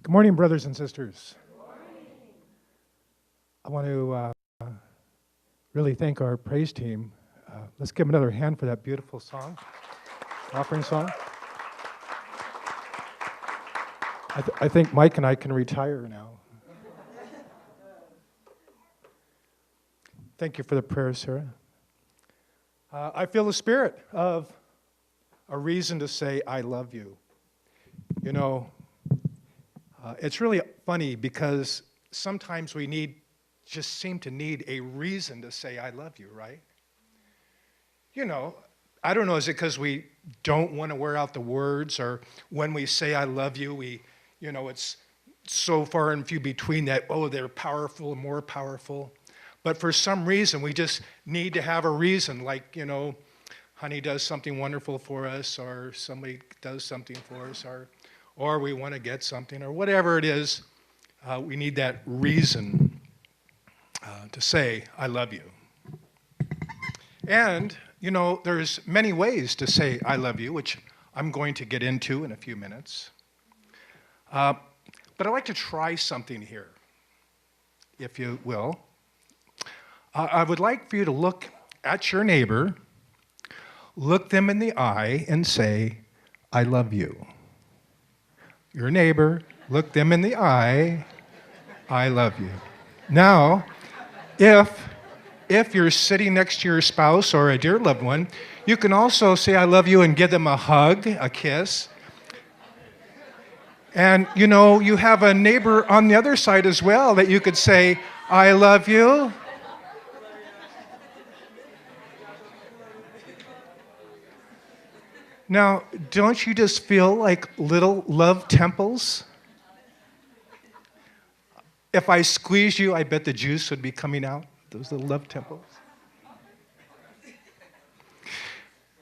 Good morning, brothers and sisters. I want to really thank our praise team. Let's give them another hand for that beautiful song, offering song. I think Mike and I can retire now. Thank you for the prayer, Sarah. I feel the spirit of a reason to say I love you. You know, it's really funny because sometimes we just seem to need a reason to say I love you, right? You know, I don't know, is it because we don't want to wear out the words, or when we say I love you, it's so far and few between that, oh, they're powerful, more powerful. But for some reason, we just need to have a reason, like, honey does something wonderful for us, or somebody does something for us, or we want to get something, or whatever it is, we need that reason to say, I love you. And, there's many ways to say I love you, which I'm going to get into in a few minutes. But I'd like to try something here, if you will. I would like for you to look at your neighbor, look them in the eye, and say, I love you. Your neighbor, look them in the eye, I love you. Now, if you're sitting next to your spouse or a dear loved one, you can also say I love you and give them a hug, a kiss. And, you have a neighbor on the other side as well that you could say, I love you. Now, don't you just feel like little love temples? If I squeeze you, I bet the juice would be coming out, those little love temples.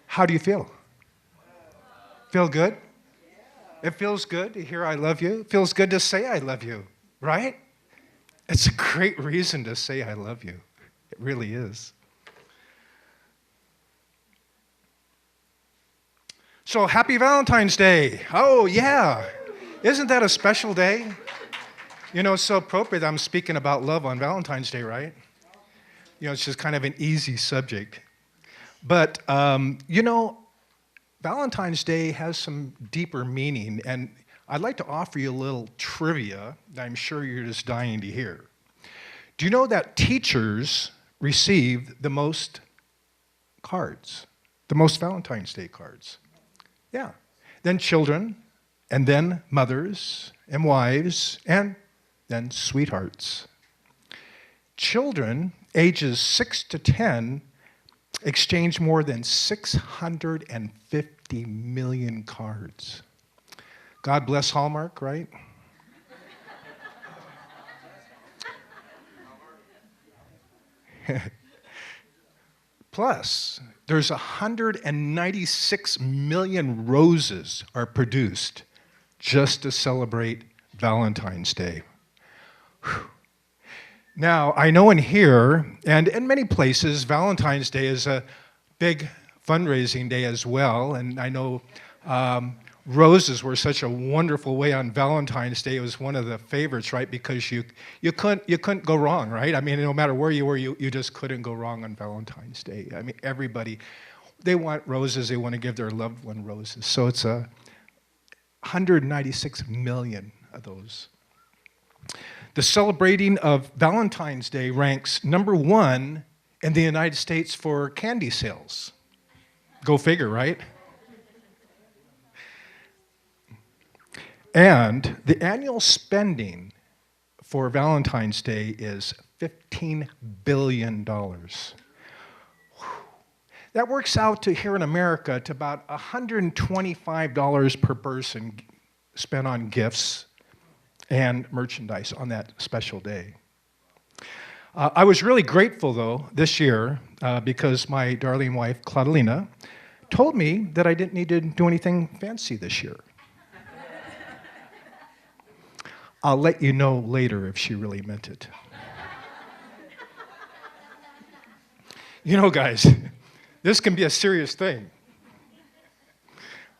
How do you feel? Feel good? It feels good to hear I love you. It feels good to say I love you, right? It's a great reason to say I love you. It really is. So happy Valentine's Day. Oh, yeah. Isn't that a special day? It's so appropriate that I'm speaking about love on Valentine's Day, right? It's just kind of an easy subject. But, Valentine's Day has some deeper meaning, and I'd like to offer you a little trivia that I'm sure you're just dying to hear. Do you know that teachers receive the most cards, the most Valentine's Day cards? Yeah. Then children, and then mothers, and wives, and then sweethearts. Children, ages 6 to 10, exchange more than 650 million cards. God bless Hallmark, right? Plus, there's 196 million roses are produced just to celebrate Valentine's Day. Whew. Now, I know in here, and in many places, Valentine's Day is a big fundraising day as well, and I know roses were such a wonderful way on Valentine's Day. It was one of the favorites, right? Because you couldn't go wrong, right? I mean, no matter where you were, you just couldn't go wrong on Valentine's Day. I mean, everybody, they want roses. They want to give their loved one roses. So it's 196 million of those. The celebrating of Valentine's Day ranks number 1 in the United States for candy sales. Go figure, right? And the annual spending for Valentine's Day is $15 billion. That works out to, here in America, to about $125 per person spent on gifts and merchandise on that special day. I was really grateful, though, this year because my darling wife, Claudelina, told me that I didn't need to do anything fancy this year. I'll let you know later if she really meant it. Guys, this can be a serious thing.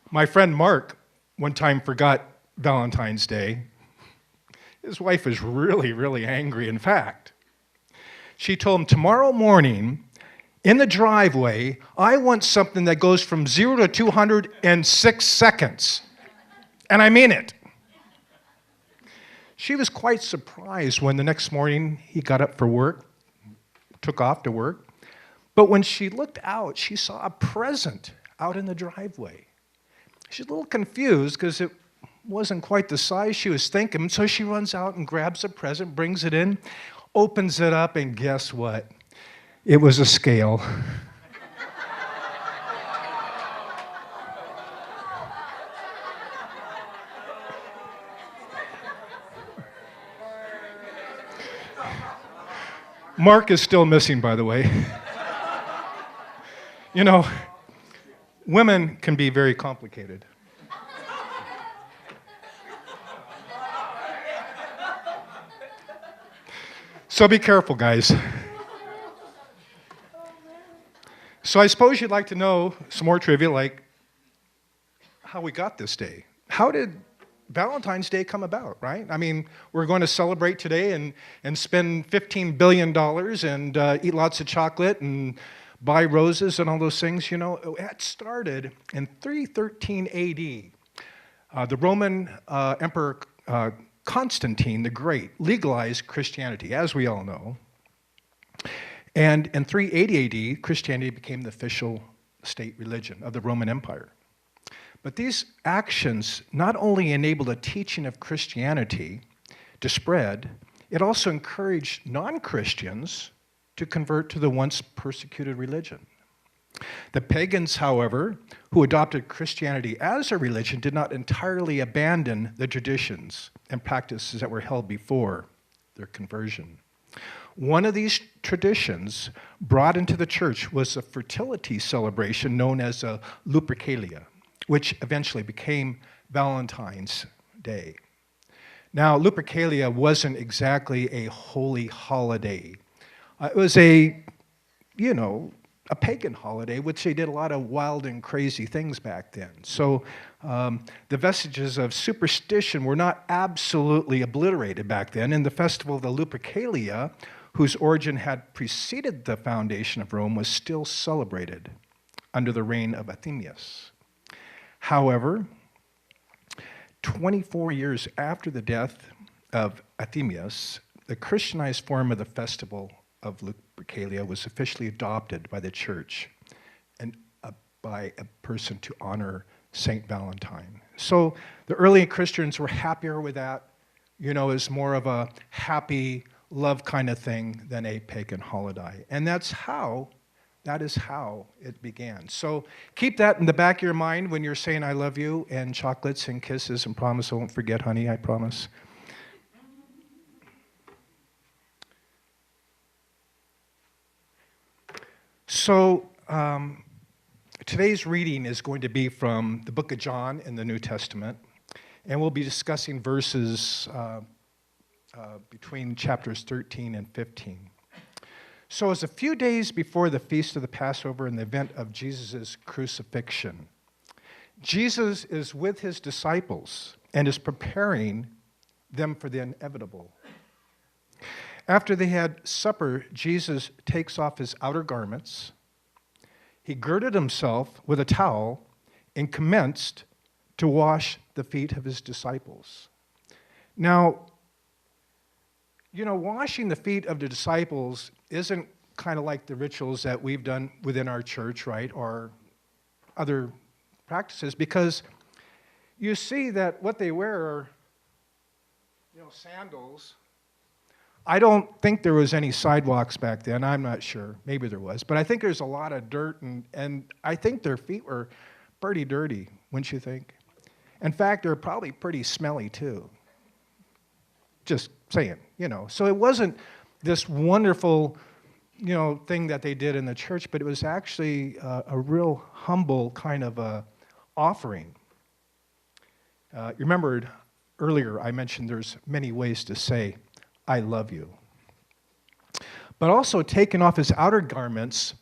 My friend Mark one time forgot Valentine's Day, His wife was really, really angry. In fact, she told him, tomorrow morning, in the driveway, I want something that goes from 0 to 200 in 6 seconds. And I mean it. She was quite surprised when the next morning he got up for work, took off to work. But when she looked out, she saw a present out in the driveway. She's a little confused because it wasn't quite the size she was thinking. So she runs out and grabs the present, brings it in, opens it up, and guess what? It was a scale. Mark is still missing, by the way. You know, women can be very complicated. So be careful, guys. So I suppose you'd like to know some more trivia, like how we got this day. How did Valentine's Day come about, right? I mean, we're going to celebrate today and spend $15 billion and eat lots of chocolate and buy roses and all those things. You know, it started in 313 AD. The Roman Emperor Constantine the Great legalized Christianity, as we all know. And in 380 AD, Christianity became the official state religion of the Roman Empire. But these actions not only enabled a teaching of Christianity to spread, it also encouraged non-Christians to convert to the once persecuted religion. The pagans, however, who adopted Christianity as a religion did not entirely abandon the traditions and practices that were held before their conversion. One of these traditions brought into the church was a fertility celebration known as a Lupercalia, which eventually became Valentine's Day. Now, Lupercalia wasn't exactly a holy holiday. It was a pagan holiday, which they did a lot of wild and crazy things back then. So the vestiges of superstition were not absolutely obliterated back then, and the festival of the Lupercalia, whose origin had preceded the foundation of Rome, was still celebrated under the reign of Athenius. However, 24 years after the death of Athenius, the Christianized form of the festival of Lupercalia was officially adopted by the church and by a person to honor Saint Valentine. So the early Christians were happier with that. You know, as more of a happy love kind of thing than a pagan holiday. And that is how it began. So keep that in the back of your mind when you're saying I love you, and chocolates and kisses, and promise I won't forget, honey, I promise. So today's reading is going to be from the book of John in the New Testament, and we'll be discussing verses between chapters 13 and 15. So it's a few days before the feast of the Passover and the event of Jesus' crucifixion. Jesus is with his disciples and is preparing them for the inevitable. After they had supper, Jesus takes off his outer garments. He girded himself with a towel and commenced to wash the feet of his disciples. Now, you know, washing the feet of the disciples isn't kind of like the rituals that we've done within our church, right, or other practices, because you see that what they wear are, sandals. I don't think there was any sidewalks back then. I'm not sure. Maybe there was. But I think there's a lot of dirt, and I think their feet were pretty dirty, wouldn't you think? In fact, they're probably pretty smelly, too. Just saying, So it wasn't this wonderful, thing that they did in the church, but it was actually a real humble kind of a offering. You remembered earlier I mentioned there's many ways to say, I love you. But also taking off his outer garments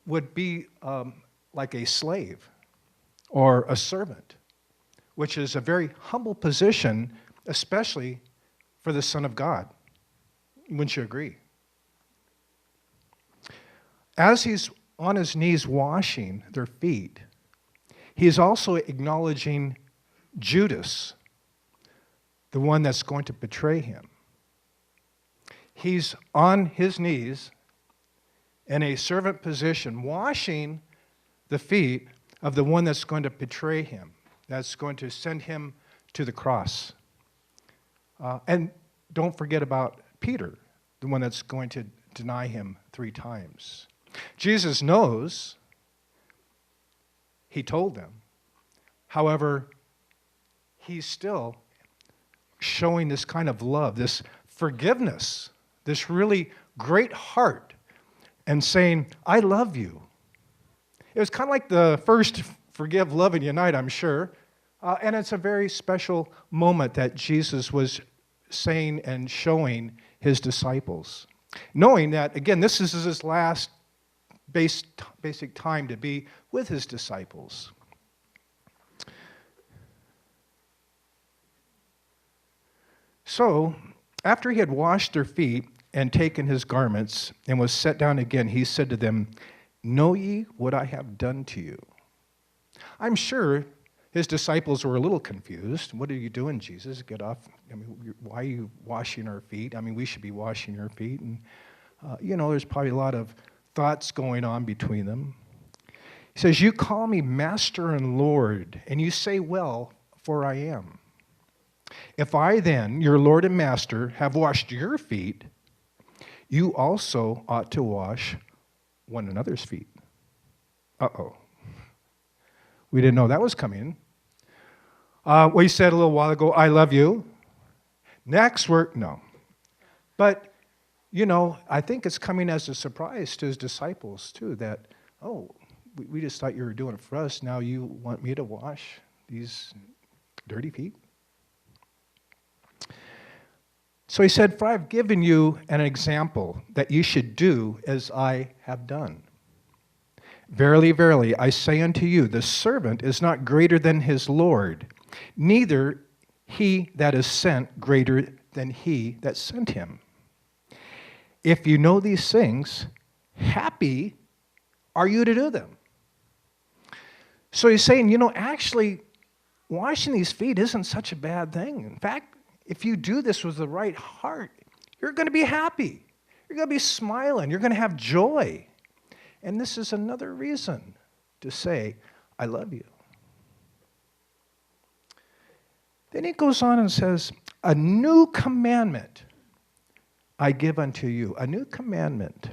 would be like a slave or a servant, which is a very humble position, especially for the Son of God. Wouldn't you agree? As he's on his knees washing their feet, he's also acknowledging Judas, the one that's going to betray him. He's on his knees in a servant position, washing the feet of the one that's going to betray him, that's going to send him to the cross. And don't forget about Peter, the one that's going to deny him 3 times. Jesus knows, he told them. However, he's still showing this kind of love, this forgiveness, this really great heart, and saying, I love you. It was kind of like the first Forgive, Love, and Unite, I'm sure. And it's a very special moment that Jesus was saying and showing his disciples. Knowing that, again, this is his last basic time to be with his disciples. So, after he had washed their feet and taken his garments and was set down again, he said to them, Know ye what I have done to you? I'm sure his disciples were a little confused. What are you doing, Jesus? Get off. I mean, why are you washing our feet? I mean, we should be washing your feet. And, there's probably a lot of thoughts going on between them. He says, You call me Master and Lord, and you say, Well, for I am. If I then, your Lord and Master, have washed your feet, you also ought to wash one another's feet. Uh-oh. We didn't know that was coming. We said a little while ago, I love you. Next, no. But, I think it's coming as a surprise to his disciples, too, that, we just thought you were doing it for us. Now you want me to wash these dirty feet? So he said, For I have given you an example that you should do as I have done. Verily, verily, I say unto you, the servant is not greater than his Lord, neither he that is sent greater than he that sent him. If you know these things, happy are you to do them. So he's saying, actually, washing these feet isn't such a bad thing. In fact, if you do this with the right heart, you're going to be happy. You're going to be smiling. You're going to have joy. And this is another reason to say, I love you. Then he goes on and says, A new commandment I give unto you, a new commandment,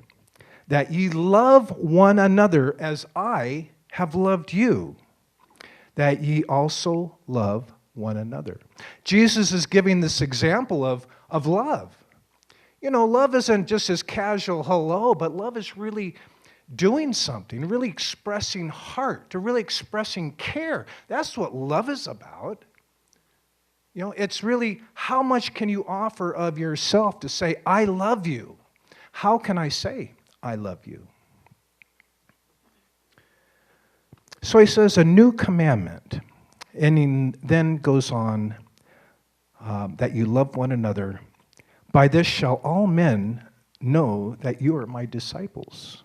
that ye love one another as I have loved you, that ye also love one another. Jesus is giving this example of love. Love isn't just this casual hello, but love is really doing something, really expressing heart, to really expressing care. That's what love is about. It's really how much can you offer of yourself to say, I love you. How can I say, I love you? So he says, a new commandment. And he then goes on, that you love one another. By this shall all men know that you are my disciples.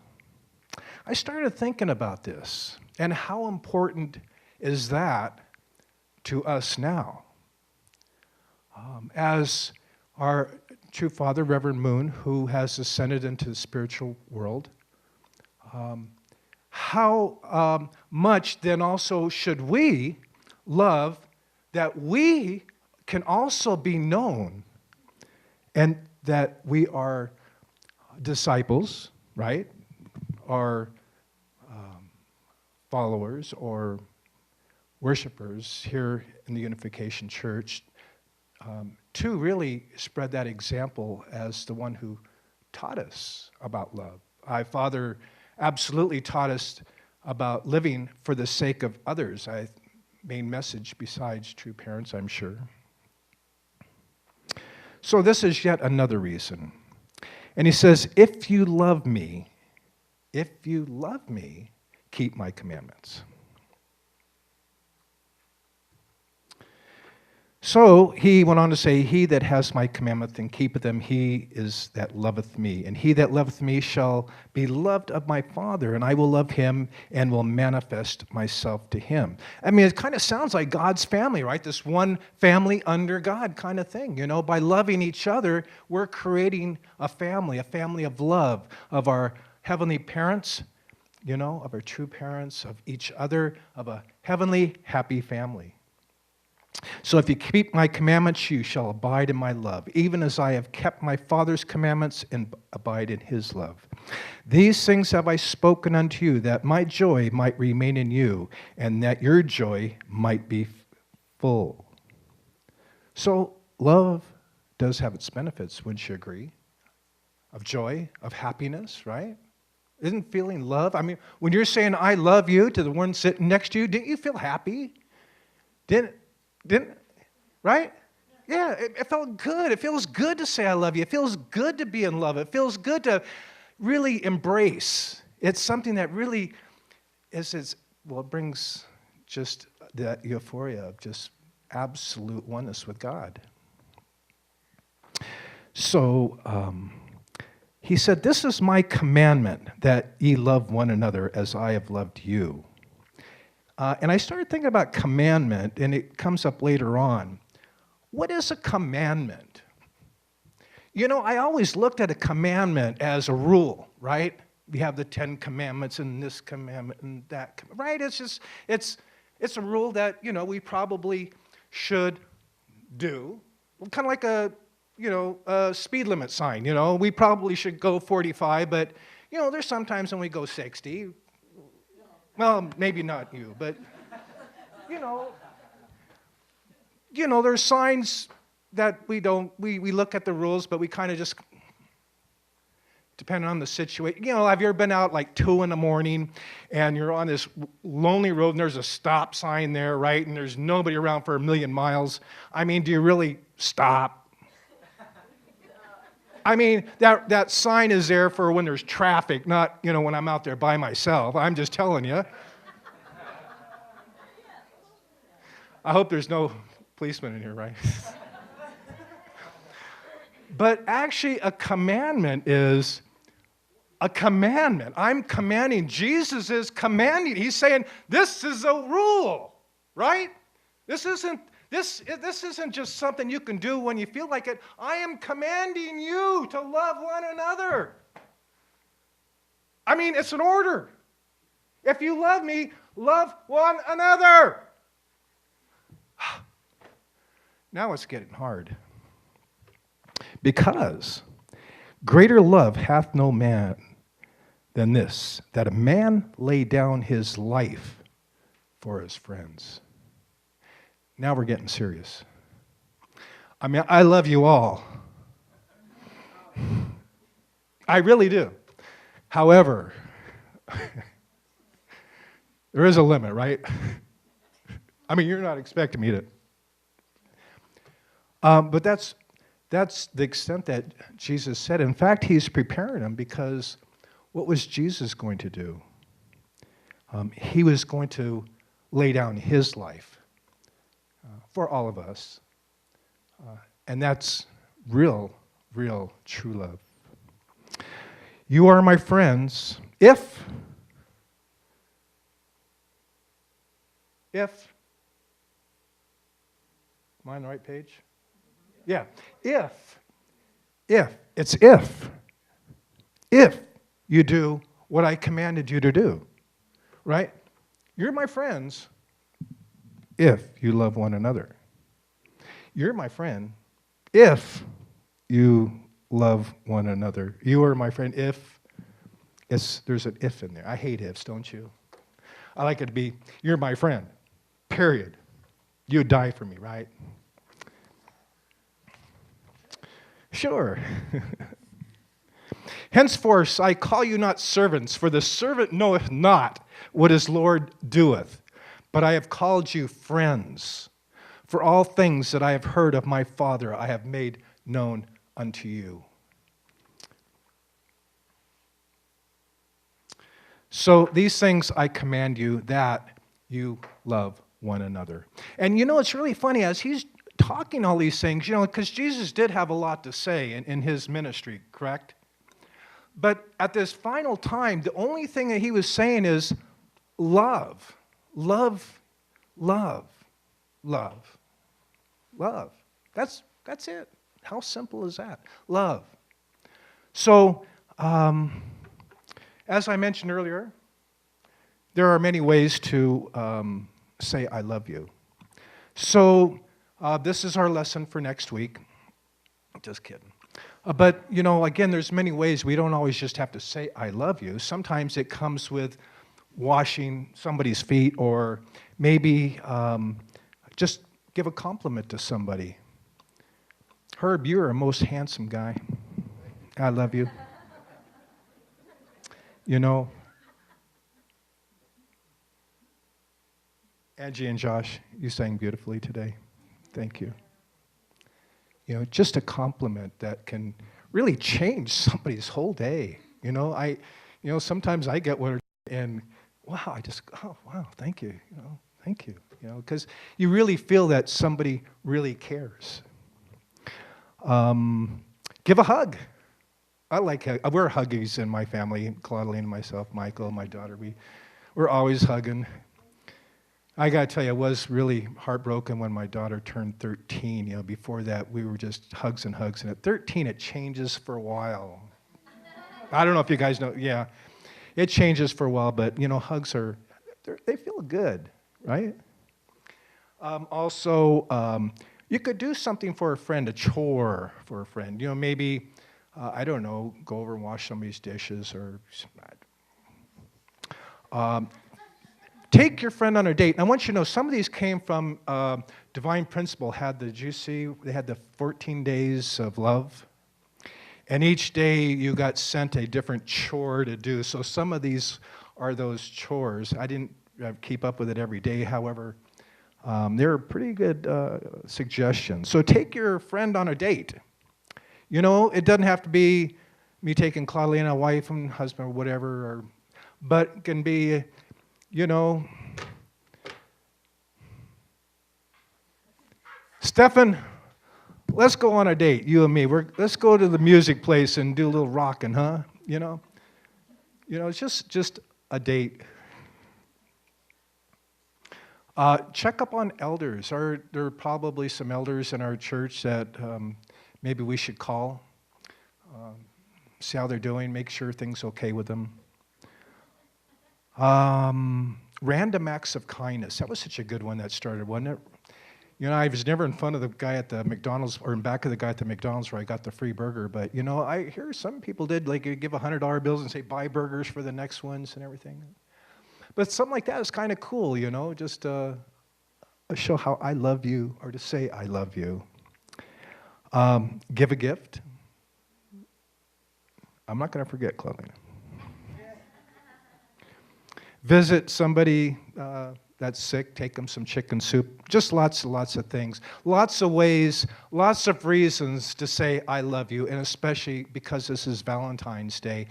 I started thinking about this, and how important is that to us now? As our true father, Reverend Moon, who has ascended into the spiritual world, how much then also should we love that we can also be known and that we are disciples, right? Are followers or worshipers here in the Unification Church, to really spread that example as the one who taught us about love. Our Father absolutely taught us about living for the sake of others. Main message besides true parents, I'm sure. So this is yet another reason. And he says, if you love me, keep my commandments. So he went on to say, he that has my commandments and keepeth them, he is that loveth me. And he that loveth me shall be loved of my Father, and I will love him and will manifest myself to him. I mean, it kind of sounds like God's family, right? This one family under God kind of thing. You know, by loving each other, we're creating a family of love, of our heavenly parents, you know, of our true parents, of each other, of a heavenly, happy family. So if you keep my commandments, you shall abide in my love, even as I have kept my Father's commandments and abide in his love. These things have I spoken unto you, that my joy might remain in you, and that your joy might be full. So love does have its benefits, wouldn't you agree? Of joy, of happiness, right? Isn't feeling love? I mean, when you're saying I love you to the one sitting next to you, didn't you feel happy? Didn't, right? Yeah, it felt good. It feels good to say I love you. It feels good to be in love. It feels good to really embrace. It's something that really it brings just that euphoria of just absolute oneness with God. So he said, this is my commandment, that ye love one another as I have loved you. And I started thinking about commandment, and it comes up later on. What is a commandment? You know, I always looked at a commandment as a rule, right? We have the 10 commandments and this commandment and that, right? It's a rule that, you know, we probably should do. Kind of like a speed limit sign, you know. We probably should go 45, but, you know, there's sometimes when we go 60. Well, maybe not you, but, you know, there's signs that we look at the rules, but we kind of just, depending on the situation. You know, have you ever been out like 2 a.m. and you're on this lonely road and there's a stop sign there, right? And there's nobody around for 1,000,000 miles. I mean, do you really stop? I mean, that sign is there for when there's traffic, not, you know, when I'm out there by myself. I'm just telling you. I hope there's no policeman in here, right? But actually, a commandment is a commandment. I'm commanding. Jesus is commanding. He's saying, this is a rule, right? This isn't just something you can do when you feel like it. I am commanding you to love one another. I mean, it's an order. If you love me, love one another. Now it's getting hard. Because greater love hath no man than this, that a man lay down his life for his friends. Now we're getting serious. I mean, I love you all. I really do. However, there is a limit, right? I mean, you're not expecting me to. But that's the extent that Jesus said. In fact, he's preparing them because what was Jesus going to do? He was going to lay down his life for all of us. And that's real, true love. You are my friends if am I on the right page? Yeah. If you do what I commanded you to do, right? You're my friends if you love one another. You're my friend if you love one another. You are my friend if, there's an if in there. I hate ifs, don't you? I like it to be, you're my friend, period. You would die for me, right? Sure. Henceforth I call you not servants, for the servant knoweth not what his Lord doeth. But I have called you friends. For all things that I have heard of my Father I have made known unto you. So these things I command you, that you love one another. And you know, it's really funny, as he's talking all these things, because Jesus did have a lot to say in his ministry, correct? But at this final time, the only thing that he was saying is love, love, love, love, love. That's it. How simple is that? Love. So, as I mentioned earlier, there are many ways to say I love you. So, this is our lesson for next week. Just kidding. But, again, there's many ways. We don't always just have to say I love you. Sometimes it comes with washing somebody's feet, or maybe just give a compliment to somebody. Herb, you're a most handsome guy. I love you. Angie and Josh, you sang beautifully today. Thank you. Just a compliment that can really change somebody's whole day. Sometimes I get one and wow, wow, thank you. Thank you. Because you really feel that somebody really cares. Give a hug. We're huggies in my family. Claudeline and myself, Michael, my daughter. We're always hugging. I got to tell you, I was really heartbroken when my daughter turned 13. Before that, we were just hugs and hugs. And at 13, it changes for a while. I don't know if you guys know. Yeah, it changes for a while, but, hugs they feel good, right? Also, you could do something for a friend, a chore for a friend. Maybe, I don't know, go over and wash somebody's dishes or take your friend on a date. And I want you to know, some of these came from Divine Principle. Did you see, they had the 14 days of love? And each day you got sent a different chore to do. So some of these are those chores. I didn't keep up with it every day. However, they're pretty good suggestions. So take your friend on a date. It doesn't have to be me taking Claudeline, a wife and husband or whatever, but it can be, Stefan, let's go on a date, you and me. Let's go to the music place and do a little rocking, huh? It's just a date. Check up on elders. There are probably some elders in our church that maybe we should call, see how they're doing, make sure things okay with them. Random acts of kindness. That was such a good one that started, wasn't it? I was never in front of the guy at the McDonald's, or in back of the guy at the McDonald's where I got the free burger, but, I hear some people did, like, give $100 bills and say, buy burgers for the next ones and everything. But something like that is kind of cool, just show how I love you, or to say I love you. Give a gift. I'm not going to forget, Claudeline. Visit somebody that's sick, take them some chicken soup. Just lots and lots of things. Lots of ways, lots of reasons to say I love you, and especially because this is Valentine's Day,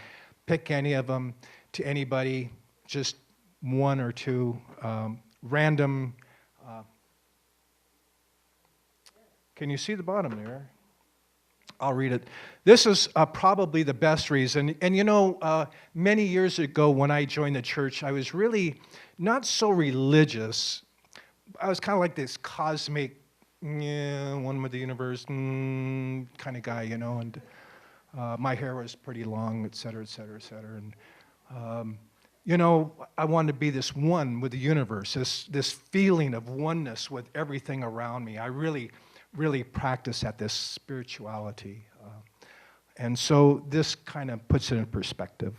pick any of them to anybody, just one or two random. Can you see the bottom there? I'll read it. This is probably the best reason. And many years ago when I joined the church, I was really not so religious. I was kind of like this cosmic, one with the universe kind of guy, and my hair was pretty long, et cetera, et cetera, et cetera. And, I wanted to be this one with the universe, this feeling of oneness with everything around me. I really practice at this spirituality. And so this kind of puts it in perspective.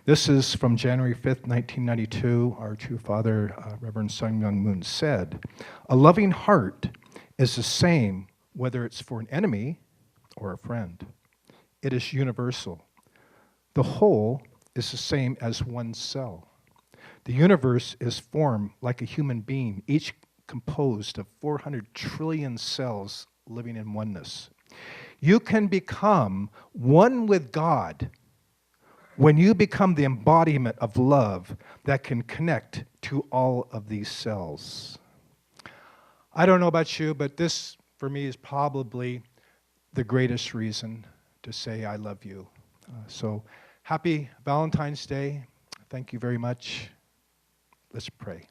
This is from January 5th, 1992. Our true father, Reverend Sun Myung Moon, said, "A loving heart is the same whether it's for an enemy or a friend. It is universal. The whole is the same as one cell. The universe is formed like a human being, each composed of 400 trillion cells living in oneness. You can become one with God when you become the embodiment of love that can connect to all of these cells." I don't know about you, but this for me, is probably the greatest reason to say I love you. So happy Valentine's Day. Thank you very much. Let's pray.